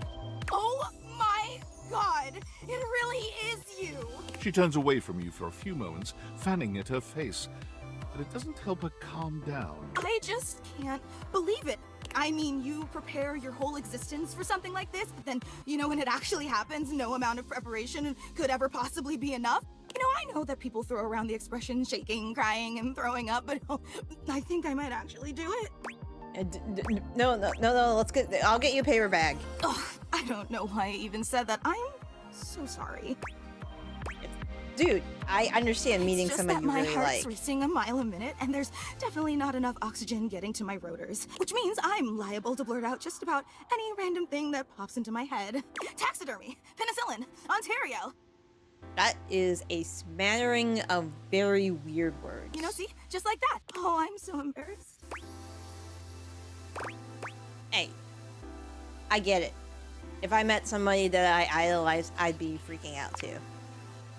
M: Oh my god, it really is you.
C: She turns away from you for a few moments, fanning at her face, but it doesn't help her calm down.
M: I just can't believe it. I mean, you prepare your whole existence for something like this, but then, you know, when it actually happens, no amount of preparation could ever possibly be enough. You know, I know that people throw around the expression shaking, crying, and throwing up, but I think I might actually do it.
A: No, I'll get you a paper bag.
M: Ugh, I don't know why I even said that. I'm so sorry.
A: Dude, I understand meeting somebody you really like.
M: My heart's racing a mile a minute, and there's definitely not enough oxygen getting to my rotors, which means I'm liable to blurt out just about any random thing that pops into my head. Taxidermy, penicillin, Ontario.
A: That is a smattering of very weird words.
M: You know, see? Just like that. Oh, I'm so embarrassed.
A: Hey, I get it. If I met somebody that I idolized, I'd be freaking out too.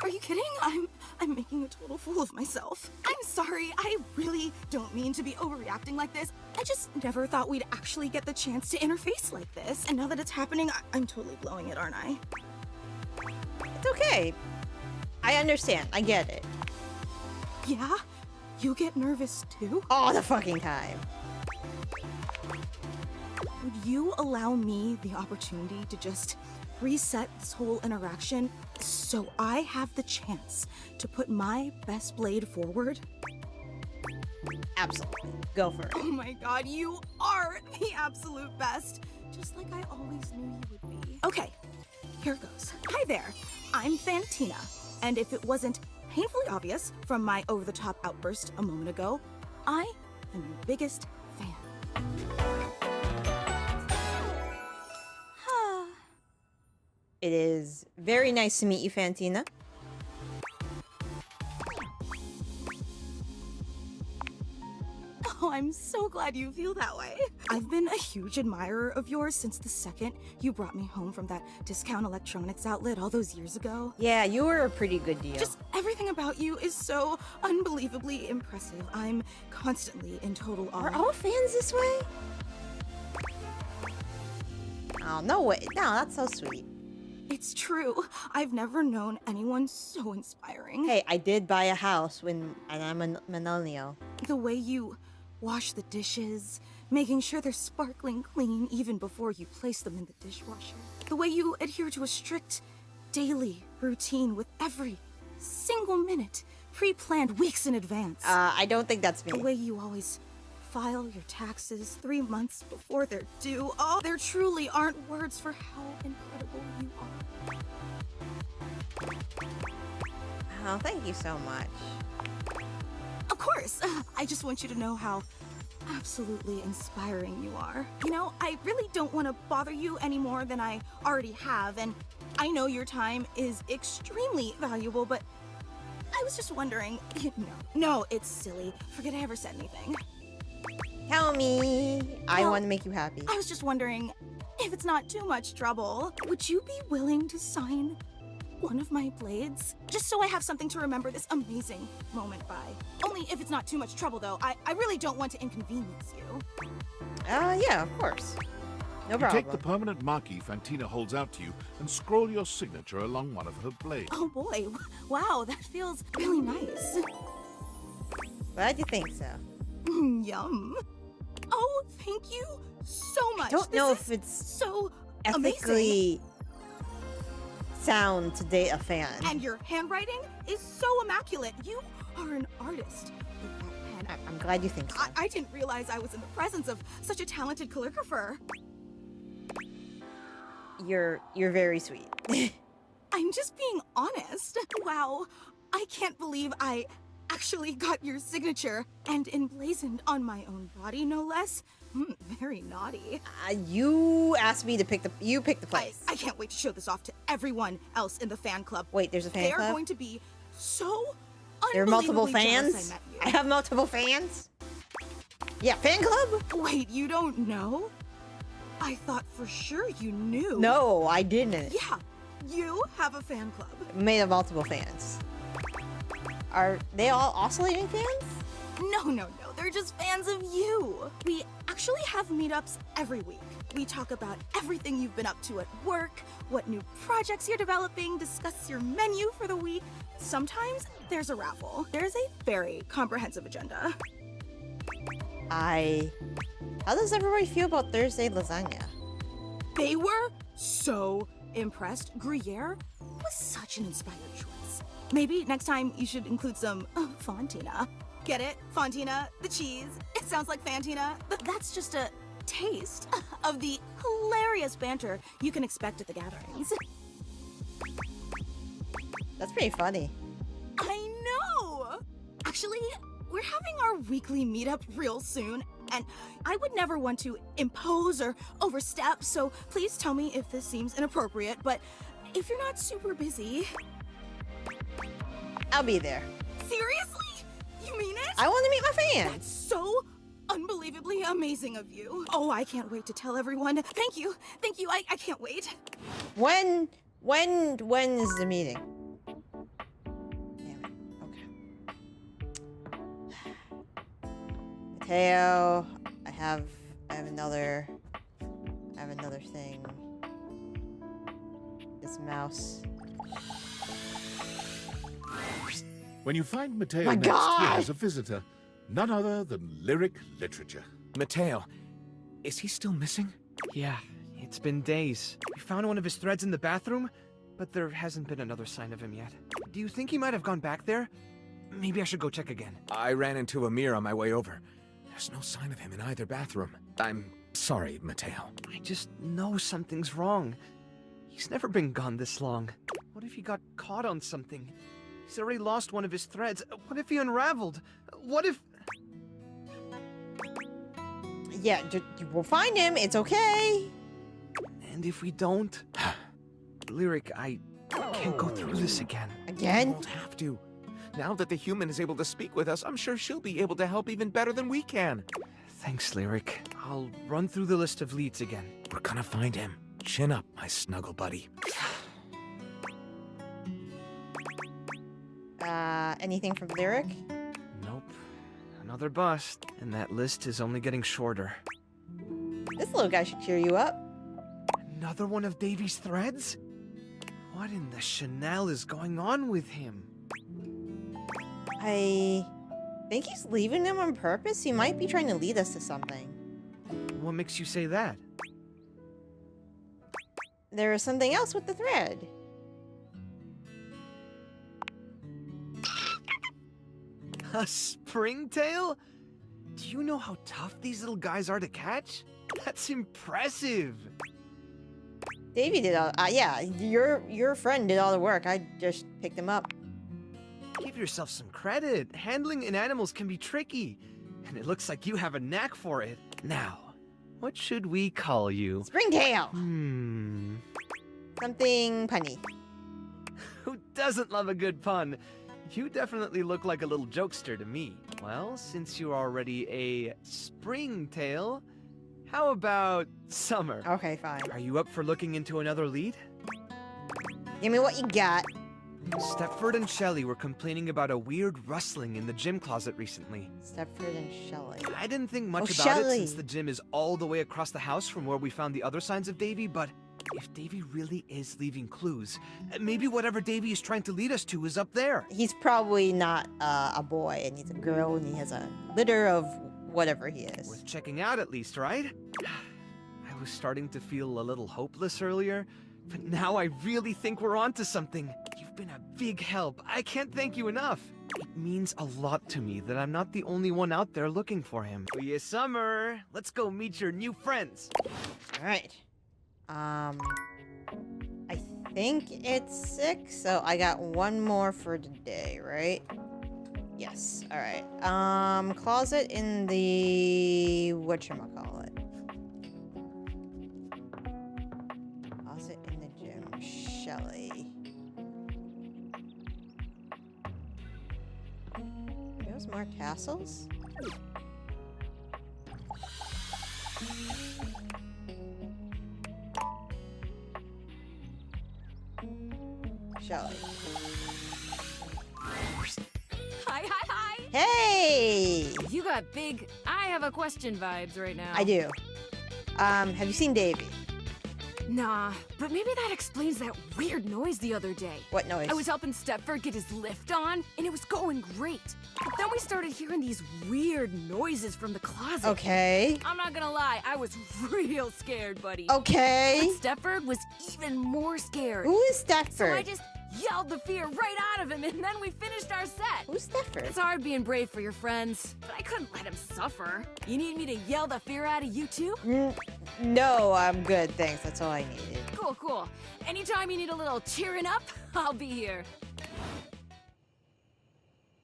M: Are you kidding? I'm making a total fool of myself. I'm sorry, I really don't mean to be overreacting like this. I just never thought we'd actually get the chance to interface like this. And now that it's happening, I'm totally blowing it, aren't I?
A: It's okay. I understand. I get it.
M: Yeah? You get nervous too?
A: All the fucking time.
M: Would you allow me the opportunity to just reset this whole interaction so I have the chance to put my best blade forward?
A: Absolutely. Go for it.
M: Oh my god, you are the absolute best. Just like I always knew you would be. Okay, here goes. Hi there, I'm Fantina. And if it wasn't painfully obvious from my over-the-top outburst a moment ago, I am your biggest fan.
A: It is very nice to meet you, Fantina.
M: Oh, I'm so glad you feel that way. I've been a huge admirer of yours since the second you brought me home from that discount electronics outlet all those years ago.
A: Yeah, you were a pretty good deal.
M: Just everything about you is so unbelievably impressive. I'm constantly in total awe.
A: Are all fans this way? Oh, no way. No, that's so sweet.
M: It's true. I've never known anyone so inspiring.
A: Hey, I did buy a house and I'm a millennial.
M: The way you wash the dishes, making sure they're sparkling clean even before you place them in the dishwasher. The way you adhere to a strict daily routine with every single minute pre-planned weeks in advance.
A: I don't think that's me.
M: The way you always file your taxes 3 months before they're due. Oh, there truly aren't words for how incredible you are.
A: Oh, thank you so much.
M: Of course. I just want you to know how absolutely inspiring you are. You know, I really don't want to bother you any more than I already have, and I know your time is extremely valuable, but I was just wondering, no, it's silly. Forget I ever said anything.
A: Tell me. I want to make you happy.
M: I was just wondering, if it's not too much trouble, would you be willing to sign one of my blades? Just so I have something to remember this amazing moment by. Only if it's not too much trouble, though. I really don't want to inconvenience you.
A: Yeah, of course. No
C: You
A: problem.
C: take the permanent marquee Fantina holds out to you and scroll your signature along one of her blades.
M: Oh boy, wow, that feels really nice.
A: Glad you think so.
M: Yum. Oh, thank you so much.
A: Don't know
M: This
A: if
M: is
A: it's
M: so amazing.
A: ethically sound to date a fan.
M: And your handwriting is so immaculate. You are an artist with that pen.
A: I'm glad you think so.
M: I didn't realize I was in the presence of such a talented calligrapher.
A: You're very sweet.
M: I'm just being honest. Wow, I can't believe I actually got your signature and emblazoned on my own body, no less. Very naughty.
A: You asked me to pick the. You picked the place.
M: I can't wait to show this off to everyone else in the fan club.
A: Wait, there's a fan
M: They're
A: club?
M: going to be so
A: There are multiple
M: unbelievably jealous
A: fans?
M: I met you.
A: I have multiple fans? Yeah, fan club?
M: Wait, you don't know? I thought for sure you knew.
A: No, I didn't.
M: Yeah, you have a fan club.
A: Made of multiple fans. Are they all oscillating fans?
M: No, they're just fans of you. We actually have meetups every week. We talk about everything you've been up to at work, what new projects you're developing, discuss your menu for the week. Sometimes there's a raffle. There's a very comprehensive agenda.
A: How does everybody feel about Thursday lasagna?
M: They were so impressed. Gruyere was such an inspired choice. Maybe next time you should include some Fontina. Get it? Fontina, the cheese. It sounds like Fantina. That's just a taste of the hilarious banter you can expect at the gatherings.
A: That's pretty funny.
M: I know! Actually, we're having our weekly meetup real soon, and I would never want to impose or overstep, so please tell me if this seems inappropriate, but if you're not super busy...
A: I'll be there.
M: Seriously? You mean it?
A: I want to meet my fans.
M: That's so unbelievably amazing of you. Oh, I can't wait to tell everyone. Thank you. I can't wait.
A: When is the meeting? Damn it. Okay. Mateo, I have another thing. This mouse.
C: When you find Mateo
A: My
C: next
A: God!
C: here as a visitor, none other than lyric literature.
F: Mateo, is he still missing? Yeah, it's been days. We found one of his threads in the bathroom, but there hasn't been another sign of him yet. Do you think he might have gone back there? Maybe I should go check again.
J: I ran into Amir on my way over. There's no sign of him in either bathroom. I'm sorry, Mateo.
F: I just know something's wrong. He's never been gone this long. What if he got caught on something? He's already lost one of his threads. What if he unraveled? What if...
A: Yeah, we'll find him. It's okay.
F: And if we don't? Lyric, I can't go through this again.
A: Again?
J: You won't have to. Now that the human is able to speak with us, I'm sure she'll be able to help even better than we can.
F: Thanks, Lyric. I'll run through the list of leads again.
J: We're gonna find him. Chin up, my snuggle buddy.
A: Anything from Lyric?
F: Nope. Another bust, and that list is only getting shorter.
A: This little guy should cheer you up.
F: Another one of Davy's threads? What in the Chanel is going on with him?
A: I think he's leaving them on purpose. He might be trying to lead us to something.
F: What makes you say that?
A: There is something else with the thread.
F: A springtail? Do you know how tough these little guys are to catch? That's impressive.
A: Davey did all. Yeah, your friend did all the work. I just picked him up.
F: Give yourself some credit. Handling inanimals can be tricky, and it looks like you have a knack for it. Now, what should we call you?
A: Springtail. Something punny.
F: Who doesn't love a good pun? You definitely look like a little jokester to me. Well, since you're already a springtail, how about Summer?
A: Okay, fine.
F: Are you up for looking into another lead?
A: Give me what you got.
F: Stepford and Shelley were complaining about a weird rustling in the gym closet recently.
A: Stepford and Shelley.
F: I didn't think much
A: Oh,
F: about
A: Shelley.
F: it since the gym is all the way across the house from where we found the other signs of Davy, but if Davy really is leaving clues, maybe whatever Davy is trying to lead us to is up there.
A: He's probably not a boy, and he's a girl, and he has a litter of whatever he is.
F: Worth checking out at least, right? I was starting to feel a little hopeless earlier, but now I really think we're onto something. You've been a big help. I can't thank you enough. It means a lot to me that I'm not the only one out there looking for him. Oh yeah, Summer, let's go meet your new friends.
A: All right. I think it's 6, so I got one more for today, right? Yes. All right. Closet in the whatchamacallit. Closet in the gym. Shelley. There's more tassels? Shelley.
N: Hi.
A: Hey!
N: You got big I have a question vibes right now.
A: I do. Have you seen Davy?
N: Nah, but maybe that explains that weird noise the other day.
A: What noise?
N: I was helping Stepford get his lift on, and it was going great. But then we started hearing these weird noises from the closet.
A: Okay.
N: I'm not gonna lie, I was real scared, buddy.
A: Okay.
N: But Stepford was even more scared.
A: Who is Stepford?
N: So I just yelled the fear right out of him, and then we finished our set.
A: Who's Stepford?
N: It's hard being brave for your friends, but I couldn't let him suffer. You need me to yell the fear out of you too?
A: No, I'm good, thanks. That's all I needed.
N: Cool. Anytime you need a little cheering up, I'll be here.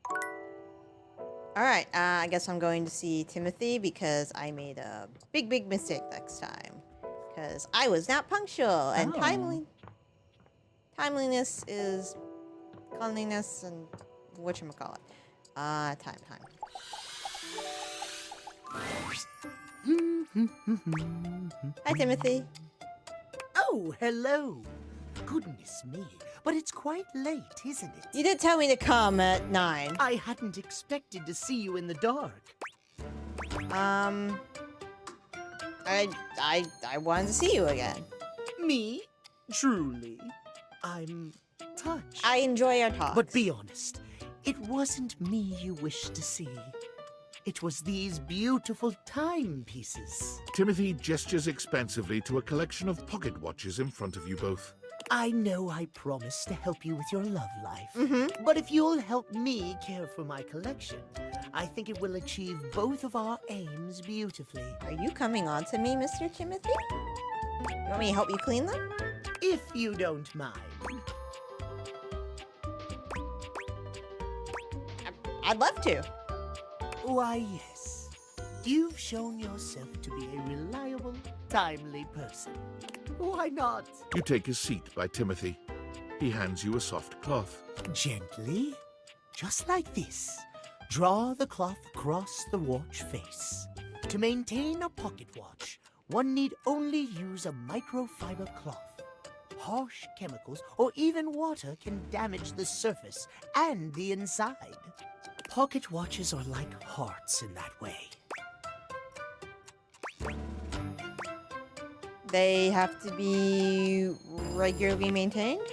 A: All right, I guess I'm going to see Timothy because I made a big mistake next time. Because I was not punctual, and timeliness is cleanliness and whatchamacallit. Time. Hi, Timothy.
O: Oh, hello. Goodness me, but it's quite late, isn't it?
A: You did tell me to come at 9.
O: I hadn't expected to see you in the dark.
A: I wanted to see you again.
O: Me? Truly? I'm touched.
A: I enjoy our talks.
O: But be honest, it wasn't me you wished to see. It was these beautiful timepieces.
C: Timothy gestures expansively to a collection of pocket watches in front of you both.
O: I know I promised to help you with your love life, but if you'll help me care for my collection, I think it will achieve both of our aims beautifully.
A: Are you coming on to me, Mr. Timothy? You want me to help you clean them?
O: If you don't mind.
A: I'd love to.
O: Why, yes. You've shown yourself to be a reliable, timely person. Why not?
C: You take a seat by Timothy. He hands you a soft cloth.
O: Gently, just like this. Draw the cloth across the watch face. To maintain a pocket watch, one need only use a microfiber cloth. Harsh chemicals or even water can damage the surface and the inside. Pocket watches are like hearts in that way.
A: They have to be regularly maintained?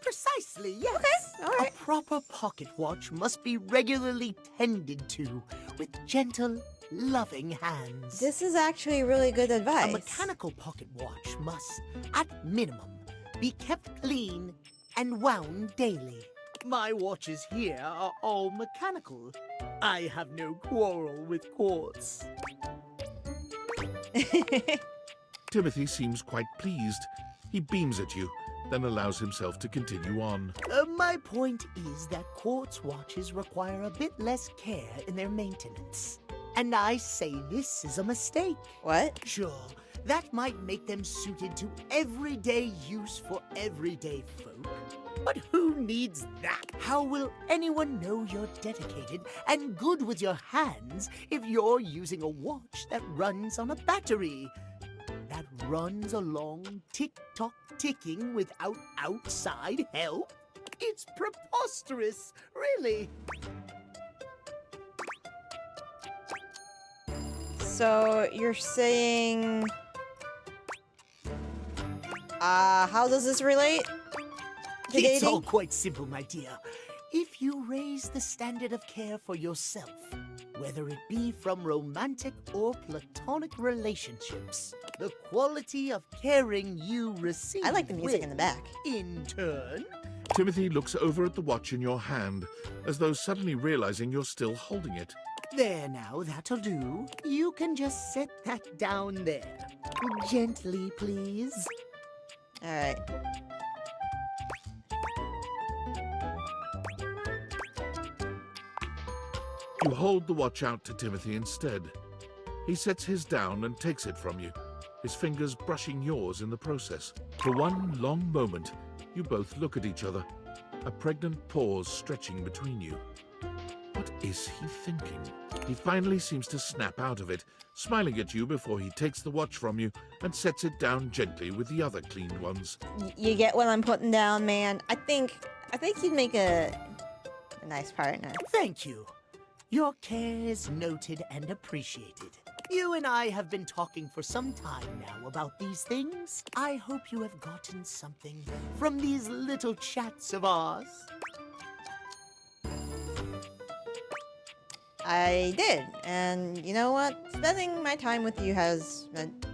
O: Precisely, yes.
A: Okay, all right.
O: A proper pocket watch must be regularly tended to with gentle, loving hands.
A: This is actually really good advice.
O: A mechanical pocket watch must, at minimum, be kept clean and wound daily. My watches here are all mechanical. I have no quarrel with quartz.
C: Timothy seems quite pleased. He beams at you, then allows himself to continue on.
O: My point is that quartz watches require a bit less care in their maintenance. And I say this is a mistake.
A: What?
O: Sure, that might make them suited to everyday use for everyday folk. But who needs that? How will anyone know you're dedicated and good with your hands if you're using a watch that runs on a battery? That runs along tick-tock ticking without outside help? It's preposterous, really.
A: So you're saying... how does this relate to
O: It's
A: dating?
O: all quite simple, my dear. If you raise the standard of care for yourself, whether it be from romantic or platonic relationships, the quality of caring you receive
A: I like the music in the back.
O: in turn...
C: Timothy looks over at the watch in your hand, as though suddenly realizing you're still holding it.
O: There now, that'll do. You can just set that down there. Gently, please.
A: Alright.
C: You hold the watch out to Timothy instead. He sets his down and takes it from you, his fingers brushing yours in the process. For one long moment, you both look at each other, a pregnant pause stretching between you. What is he thinking? He finally seems to snap out of it, smiling at you before he takes the watch from you and sets it down gently with the other cleaned ones.
A: You get what I'm putting down, man. I think you'd make a nice partner.
O: Thank you. Your care is noted and appreciated. You and I have been talking for some time now about these things. I hope you have gotten something from these little chats of ours.
A: I did, and you know what? Spending my time with you has meant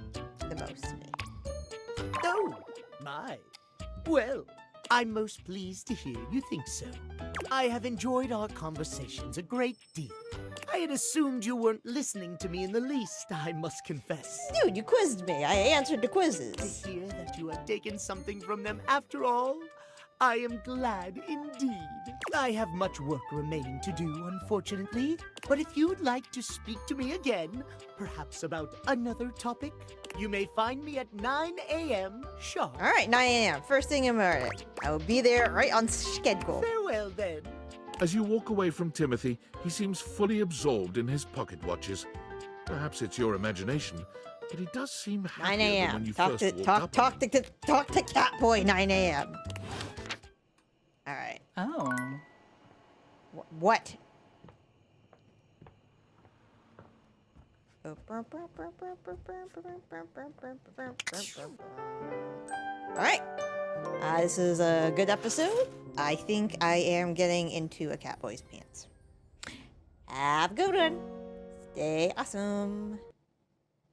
A: the most to me.
O: Oh, my. Well, I'm most pleased to hear you think so. I have enjoyed our conversations a great deal. I had assumed you weren't listening to me in the least, I must confess.
A: Dude, you quizzed me. I answered the quizzes.
O: To hear that you have taken something from them after all, I am glad indeed. I have much work remaining to do, unfortunately. But if you'd like to speak to me again, perhaps about another topic, you may find me at 9 a.m. sharp.
A: All right, 9 a.m. First thing in the morning. I will be there right on schedule.
O: Farewell, then.
C: As you walk away from Timothy, he seems fully absorbed in his pocket watches. Perhaps it's your imagination, but he does seem
A: 9
C: happier than
A: a.m.
C: when you
A: Talk
C: first
A: to
C: walked up.
A: talk to Catboy. 9 a.m. All right.
P: Oh.
A: What? Alright. This is a good episode. I think I am getting into a Catboy's pants. Have a good one. Stay awesome.